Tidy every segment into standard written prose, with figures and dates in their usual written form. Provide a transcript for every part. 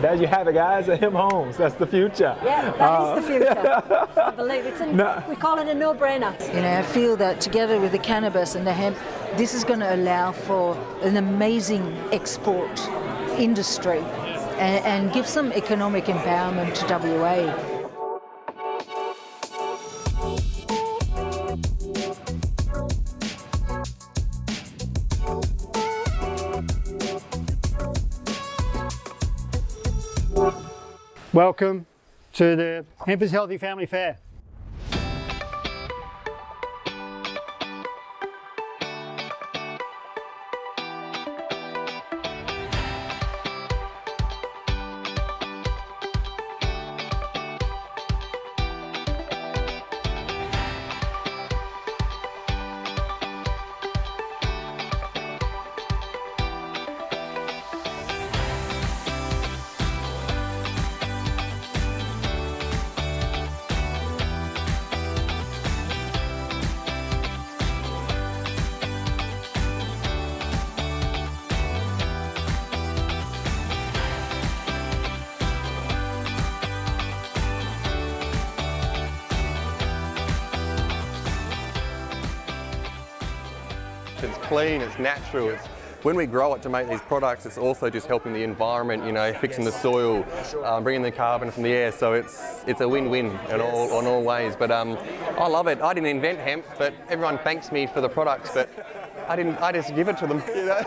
There you have it, guys. Hemp homes. That's the future. Yeah, that is the future. I believe we call it a no-brainer. You know, I feel that together with the cannabis and the hemp, this is going to allow for an amazing export industry and give some economic empowerment to WA. Welcome to the Hemp is Healthy Family Fair. It's clean, it's natural. When we grow it to make these products, it's also just helping the environment, you know, fixing the soil, bringing the carbon from the air. So it's a win-win in all ways. But I love it. I didn't invent hemp, but everyone thanks me for the products. But I just give it to them. You know?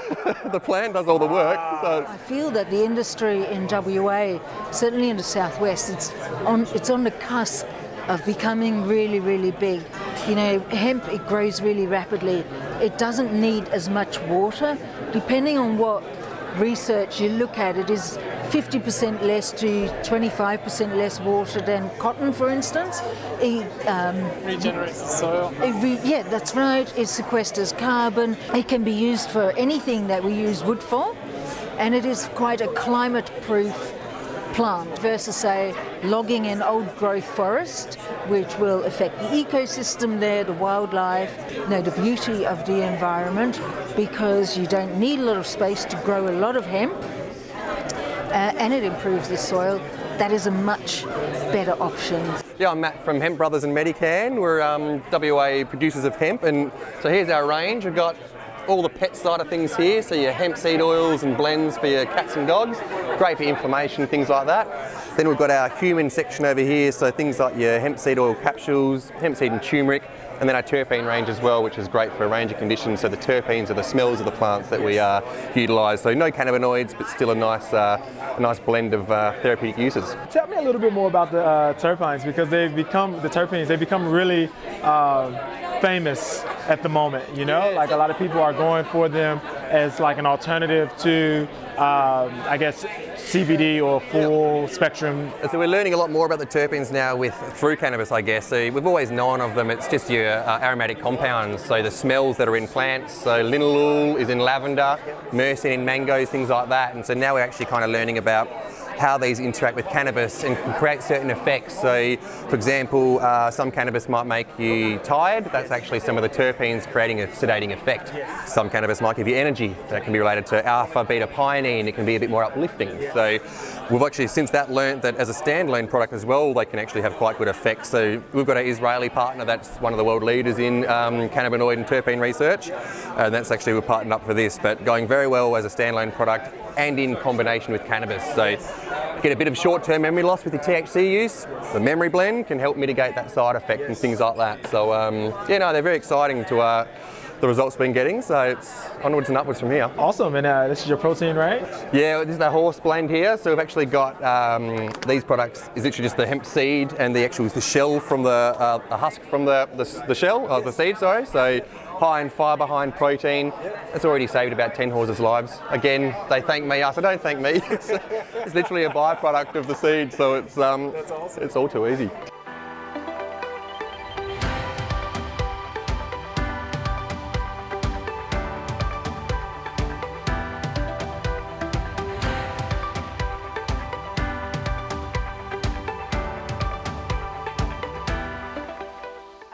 The plant does all the work. So. I feel that the industry in WA, certainly in the southwest, it's on the cusp of becoming really, really big. You know, hemp, it grows really rapidly. It doesn't need as much water. Depending on what research you look at, it is 50% less to 25% less water than cotton, for instance. It regenerates the soil. Yeah, that's right. It sequesters carbon. It can be used for anything that we use wood for, and it is quite a climate-proof plant versus, say, logging an old growth forest, which will affect the ecosystem there, the wildlife, the beauty of the environment, because you don't need a lot of space to grow a lot of hemp, and it improves the soil. That is a much better option. Yeah, I'm Matt from Hemp Brothers and Medican. We're WA producers of hemp, and so here's our range. We've got all the pet side of things here, so your hemp seed oils and blends for your cats and dogs, great for inflammation, things like that. Then we've got our human section over here, so things like your hemp seed oil capsules, hemp seed and turmeric, and then our terpene range as well, which is great for a range of conditions. So the terpenes are the smells of the plants that we utilise. So no cannabinoids, but still a nice blend of therapeutic uses. Tell me a little bit more about the terpenes, because they've become really famous at the moment, you know? Like a lot of people are going for them as like an alternative to, I guess, CBD or full spectrum. So we're learning a lot more about the terpenes now through cannabis, I guess. So we've always known of them, it's just your aromatic compounds, so the smells that are in plants. So linalool is in lavender, myrcene in mangoes, things like that. And so now we're actually kind of learning about how these interact with cannabis and can create certain effects. So, for example, some cannabis might make you tired. That's actually some of the terpenes creating a sedating effect. Some cannabis might give you energy. That can be related to alpha, beta pinene. It can be a bit more uplifting. So we've actually since that learnt that as a standalone product as well, they can actually have quite good effects. So we've got an Israeli partner that's one of the world leaders in cannabinoid and terpene research. And that's actually, we're partnered up for this, but going very well as a standalone product and in combination with cannabis. So get a bit of short-term memory loss with your THC use. The memory blend can help mitigate that side effect and things like that. So yeah, no, they're very exciting to the results we've been getting. So it's onwards and upwards from here. Awesome, and this is your protein, right? Yeah, this is the horse blend here. So we've actually got these products is literally just the hemp seed and the shell from the husk from the shell of the seed. Sorry. So high in fibre, high in protein. It's already saved about 10 horses' lives. Again, they thank me. I said, don't thank me. It's literally a byproduct of the seed, so it's That's awesome. It's all too easy.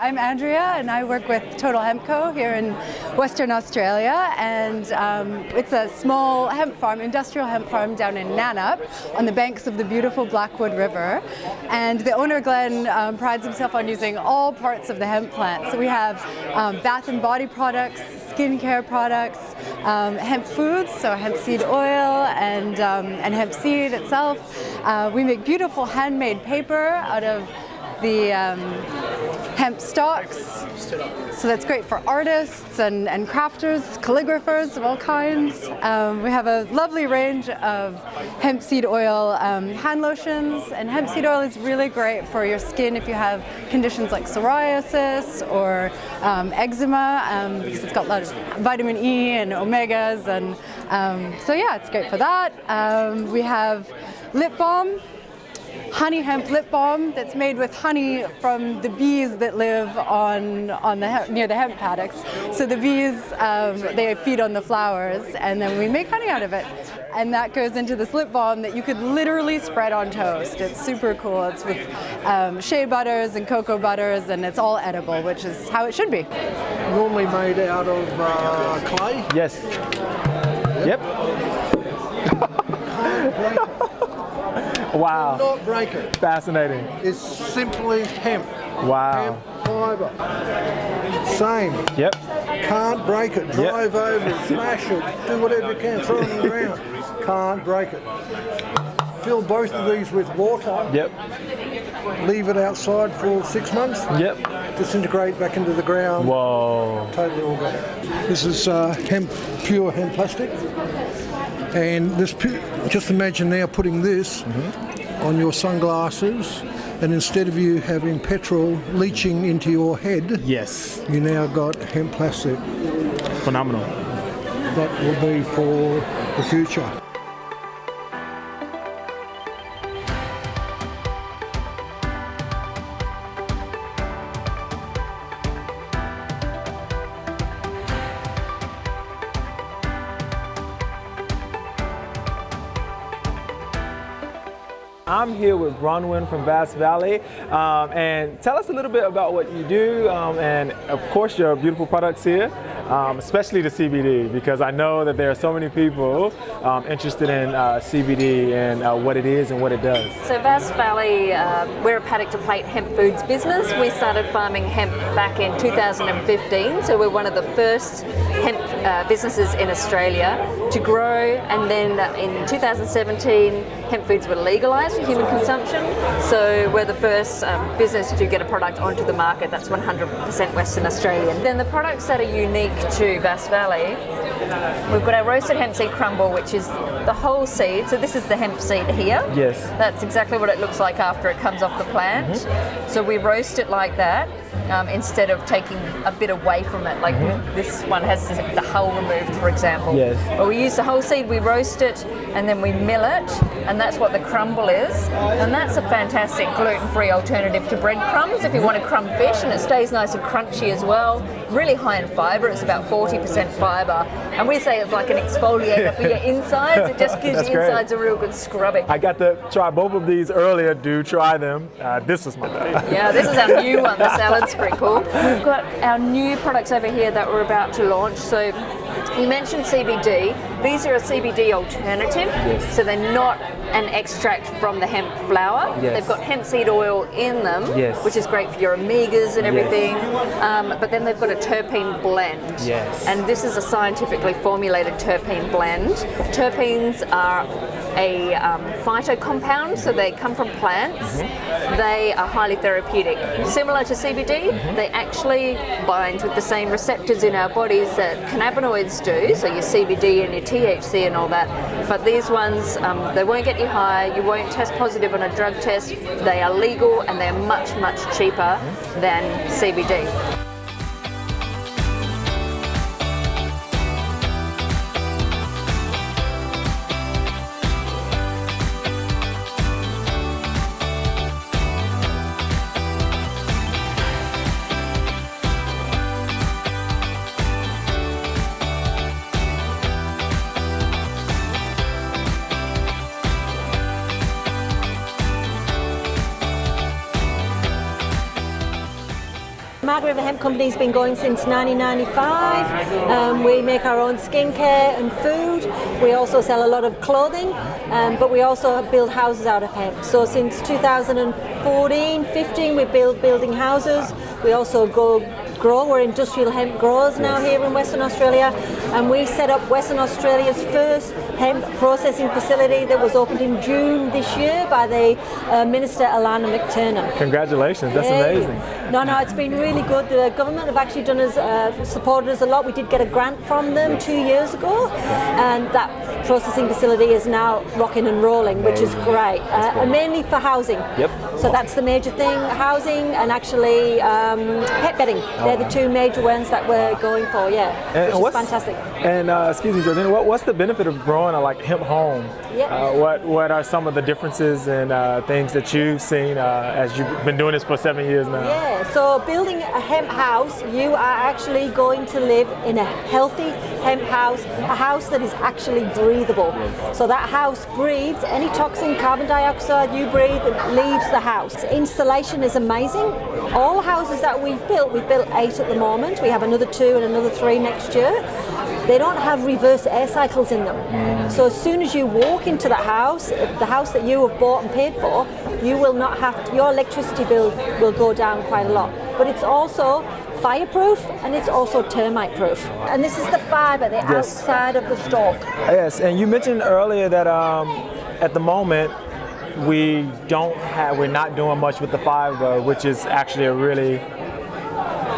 I'm Andrea and I work with Total Hemp Co. here in Western Australia, and it's a small hemp farm, industrial hemp farm down in Nannup on the banks of the beautiful Blackwood River. And the owner, Glenn, prides himself on using all parts of the hemp plant. So we have bath and body products, skincare products, hemp foods, so hemp seed oil and hemp seed itself. We make beautiful handmade paper out of the hemp stalks, so that's great for artists and crafters, calligraphers of all kinds. We have a lovely range of hemp seed oil hand lotions, and hemp seed oil is really great for your skin if you have conditions like psoriasis or eczema, because it's got a lot of vitamin E and omegas, and so yeah, it's great for that. We have lip balm, honey hemp lip balm that's made with honey from the bees that live near the hemp paddocks. So the bees, they feed on the flowers, and then we make honey out of it. And that goes into this lip balm that you could literally spread on toast. It's super cool. It's with shea butters and cocoa butters, and it's all edible, which is how it should be. Normally made out of clay. Yes. Yep. Wow. Do not break it. Fascinating. It's simply hemp. Wow. Hemp fibre. Same. Yep. Can't break it. Drive over it, smash it, do whatever you can, throw it around. Can't break it. Fill both of these with water. Yep. Leave it outside for 6 months. Yep. Disintegrate back into the ground. Whoa. Totally organic. This is pure hemp plastic. And this, just imagine now putting this on your sunglasses, and instead of you having petrol leaching into your head, Yes. you now got hemp plastic. Phenomenal. That will be for the future. I'm here with Bronwyn from Bass Valley, and tell us a little bit about what you do, and of course your beautiful products here, especially the CBD, because I know that there are so many people interested in CBD and what it is and what it does. So Bass Valley, we're a paddock to plate hemp foods business. We started farming hemp back in 2015, so we're one of the first hemp businesses in Australia to grow, and then in 2017 hemp foods were legalised for human consumption, so we're the first business to get a product onto the market that's 100% Western Australian. Then the products that are unique to Bass Valley, we've got our roasted hemp seed crumble, which is the whole seed. So this is the hemp seed here. Yes. That's exactly what it looks like after it comes off the plant. So we roast it like that, instead of taking a bit away from it. Like this one has the hull removed, for example. Yes. But we use the whole seed, we roast it, and then we mill it, and that's what the crumble is. And that's a fantastic gluten-free alternative to breadcrumbs if you want to crumb fish, and it stays nice and crunchy as well. Really high in fibre, it's about 40% fibre. And we say it's like an exfoliator for your insides. It just gives your insides a real good scrubbing. I got to try both of these earlier. Do try them. This is my Yeah, this is our new one, the salad sprinkle. We've got our new products over here that we're about to launch. So you mentioned CBD. These are a CBD alternative, so they're not an extract from the hemp flower. Yes. They've got hemp seed oil in them, Yes. which is great for your omegas and everything. Yes. But then they've got a terpene blend. Yes. And this is a scientifically formulated terpene blend. Terpenes are a phytocompound, so they come from plants. They are highly therapeutic. Similar to CBD, they actually bind with the same receptors in our bodies that cannabinoids do, so your CBD and your THC and all that. But these ones, they won't get you high, you won't test positive on a drug test, they are legal, and they're much, much cheaper than CBD. Margaret Hemp Company's been going since 1995. We make our own skincare and food. We also sell a lot of clothing, but we also build houses out of hemp. So since 2014-15, we building houses. We also grow. We're industrial hemp growers now here in Western Australia, and we set up Western Australia's first hemp processing facility that was opened in June this year by the Minister Alana McTurnan. Congratulations, that's amazing. No, it's been really good. The government have actually supported us a lot. We did get a grant from them 2 years ago, and that processing facility is now rocking and rolling, which is great, and mainly for housing. Yep. So that's the major thing, housing and actually pet bedding. They're the two major ones that we're going for, which is fantastic. And excuse me, Georgina, what's the benefit of growing a hemp home? What are some of the differences and things that you've seen as you've been doing this for 7 years now? Yeah, so building a hemp house, you are actually going to live in a healthy hemp house, a house that is actually breathable. So that house breathes any toxin, carbon dioxide you breathe, it leaves the house. Installation is amazing. All houses that we've built 8 at the moment. We have another 2 and another 3 next year. They don't have reverse air cycles in them. So as soon as you walk into that house, the house that you have bought and paid for, you will not have your electricity bill will go down quite a lot. But it's also fireproof and it's also termite proof. And this is the fibre, the outside of the stalk. Yes, and you mentioned earlier that at the moment we're not doing much with the fibre, which is actually a really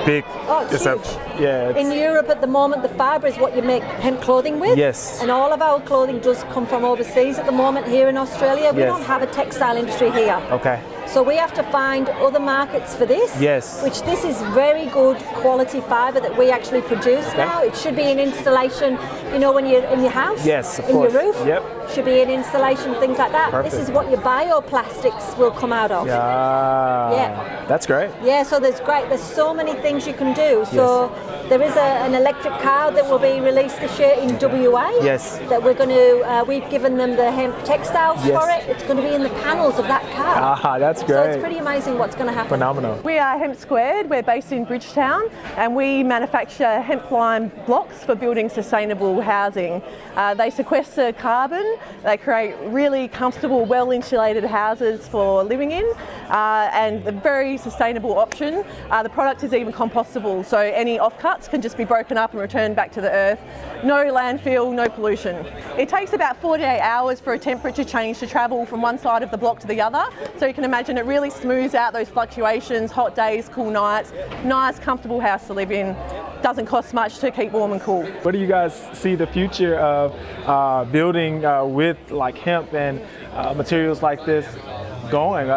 big. It's huge. In Europe at the moment, the fibre is what you make hemp clothing with. Yes. And all of our clothing does come from overseas at the moment here in Australia. We don't have a textile industry here. Okay. So we have to find other markets for this. Yes. Which this is very good quality fibre that we actually produce now. It should be in installation, when you're in your house. Yes, of course. In your roof. Yep. Should be in installation, things like that. Perfect. This is what your bioplastics will come out of. Yeah. That's great. Yeah, so there's so many things you can do. So there is an electric car that will be released this year in WA. Yes. That we're going to, we've given them the hemp textiles for it. It's going to be in the panels of that car. That's great. So it's pretty amazing what's going to happen. Phenomenal. We are Hemp Squared. We're based in Bridgetown, and we manufacture hemp lime blocks for building sustainable housing. They sequester carbon. They create really comfortable, well-insulated houses for living in, and a very sustainable option. The product is even compostable, so any offcuts can just be broken up and returned back to the earth. No landfill, no pollution. It takes about 48 hours for a temperature change to travel from one side of the block to the other, so you can imagine it really smooths out those fluctuations, hot days, cool nights. Nice, comfortable house to live in. Doesn't cost much to keep warm and cool. Where do you guys see the future of building with hemp and materials like this going?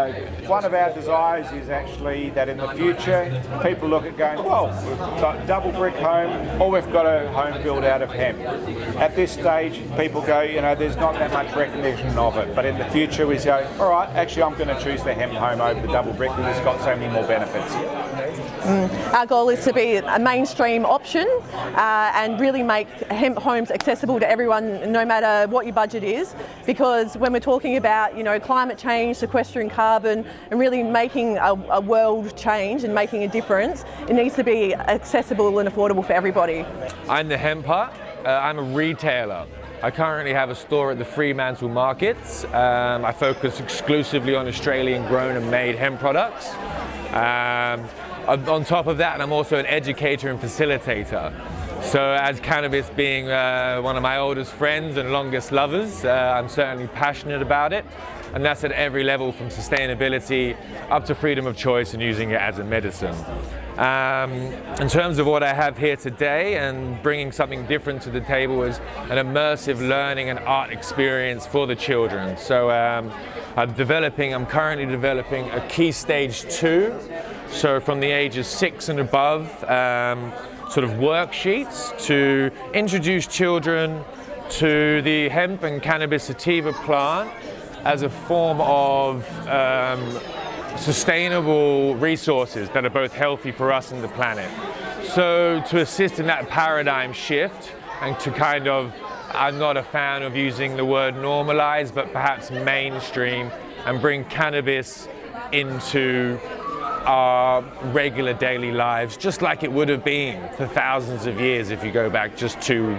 One of our desires is actually that in the future people look at going, well, we've got double brick home, or we've got a home built out of hemp. At this stage people go, there's not that much recognition of it, but in the future we say, all right, actually I'm going to choose the hemp home over the double brick because it's got so many more benefits. Our goal is to be a mainstream option and really make hemp homes accessible to everyone, no matter what your budget is, because when we're talking about climate change, sequestering carbon and really making a world change and making a difference, it needs to be accessible and affordable for everybody. I'm the hemp hut. I'm a retailer. I currently have a store at the Fremantle Markets. I focus exclusively on Australian grown and made hemp products. On top of that, I'm also an educator and facilitator. So as cannabis being one of my oldest friends and longest lovers, I'm certainly passionate about it. And that's at every level, from sustainability up to freedom of choice and using it as a medicine. In terms of what I have here today and bringing something different to the table is an immersive learning and art experience for the children. So I'm currently developing a Key Stage 2. So from the ages 6 and above, sort of worksheets to introduce children to the hemp and cannabis sativa plant as a form of sustainable resources that are both healthy for us and the planet. So to assist in that paradigm shift and to I'm not a fan of using the word normalize, but perhaps mainstream and bring cannabis into our regular daily lives, just like it would have been for thousands of years if you go back just two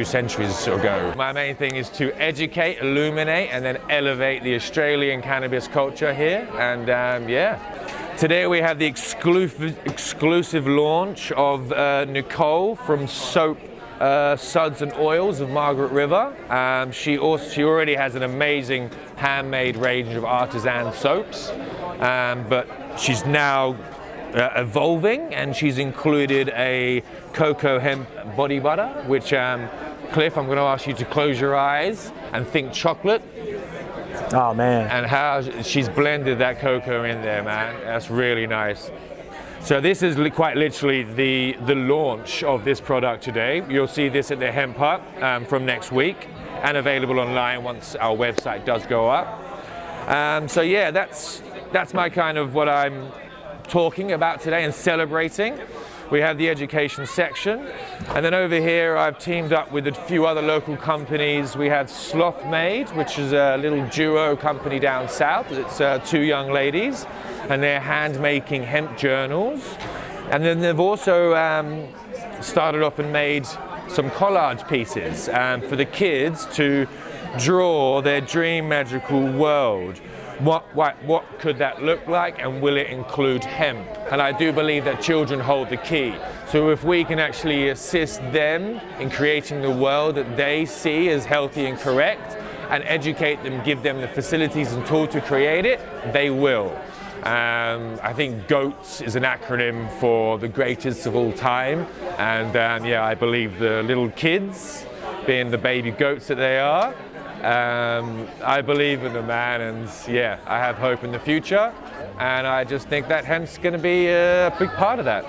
centuries ago. My main thing is to educate, illuminate, and then elevate the Australian cannabis culture here. And yeah. Today we have the exclusive launch of Nicole from Soap, Suds and Oils of Margaret River. She already has an amazing handmade range of artisan soaps, but she's now evolving, and she's included a cocoa hemp body butter, which Cliff, I'm going to ask you to close your eyes and think chocolate. Oh man. And how she's blended that cocoa in there, man. That's really nice. So this is quite literally the launch of this product today. You'll see this at the Hemp Hut from next week, and available online once our website does go up. So yeah, that's my kind of what I'm talking about today and celebrating. We have the education section, and then over here I've teamed up with a few other local companies. We have Sloth Made, which is a little duo company down south. It's two young ladies, and they're hand making hemp journals. And then they've also started off and made some collage pieces for the kids to draw their dream magical world. What could that look like, and will it include hemp? And I do believe that children hold the key. So if we can actually assist them in creating the world that they see as healthy and correct, and educate them, give them the facilities and tools to create it, they will. I think GOATS is an acronym for the greatest of all time. And yeah, I believe the little kids, being the baby goats that they are, I believe in them, man, and yeah, I have hope in the future, and I just think that hemp's going to be a big part of that.